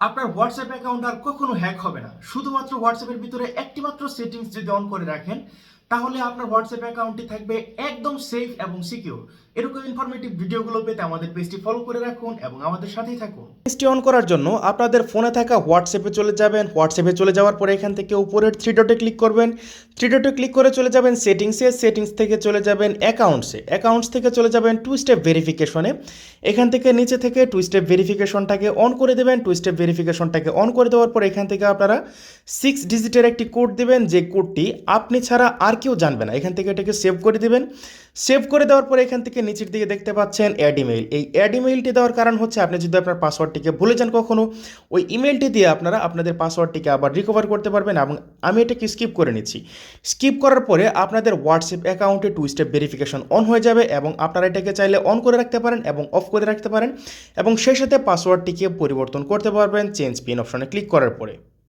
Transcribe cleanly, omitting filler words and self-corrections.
আপনার WhatsApp account আর কখনো hack হবে না। শুধুমাত্র হোয়াটসঅ্যাপের ভিতরে একটি মাত্র সেটিংস যদি অন করে রাখেন, তাহলে আপনার হোয়াটসঅ্যাপ অ্যাকাউন্টটি থাকবে একদম সেফ এবং সিকিউর। এরকম ইনফরমেটিভ ভিডিওগুলো পেতে আমাদের পেজটি ফলো করে রাখুন এবং আমাদের সাথেই থাকুন। পেজটি অন করার জন্য আপনাদের ফোনে থাকা হোয়াটসঅ্যাপে চলে যাবেন। হোয়াটসঅ্যাপে চলে যাওয়ার পরে এখান থেকে উপরের থ্রি ডটে ক্লিক করবেন। থ্রি ডটে ক্লিক করে চলে যাবেন সেটিংসে। সেটিংস থেকে চলে যাবেন অ্যাকাউন্টসে। অ্যাকাউন্টস থেকে চলে যাবেন টু স্টেপ ভেরিফিকেশনে। এখান থেকে নিচে থেকে টু স্টেপ ভেরিফিকেশনটাকে অন করে দেবেন। টু স্টেপ ভেরিফিকেশনটাকে অন করে দেওয়ার পর এখান থেকে আপনারা 6 ডিজিটের একটি কোড দেবেন, যে কোডটি আপনি ছাড়া আর কেউ জানবে না। এখান থেকে এটাকে সেভ করে দিবেন। সেভ করে দেওয়ার পরে এখান থেকে নিচের দিকে দেখতে পাচ্ছেন অ্যাড ইমেইল। এই অ্যাড ইমেইলটি দেওয়ার কারণ হচ্ছে আপনি যদি আপনার পাসওয়ার্ডটিকে ভুলে যান কখনো, ওই ইমেইলটি দিয়ে আপনারা আপনাদের পাসওয়ার্ডটিকে আবার রিকভার করতে পারবেন। এবং আমি এটাকে স্কিপ করে নিচ্ছি। স্কিপ করার পরে আপনাদের হোয়াটসঅ্যাপ অ্যাকাউন্টে টু স্টেপ ভেরিফিকেশন অন হয়ে যাবে এবং আপনারা এটাকে চাইলে অন করে রাখতে পারেন এবং অফ করে রাখতে পারেন এবং সেই সাথে পাসওয়ার্ডটিকে পরিবর্তন করতে পারবেন চেঞ্জ পিন অপশনে ক্লিক করার পরে।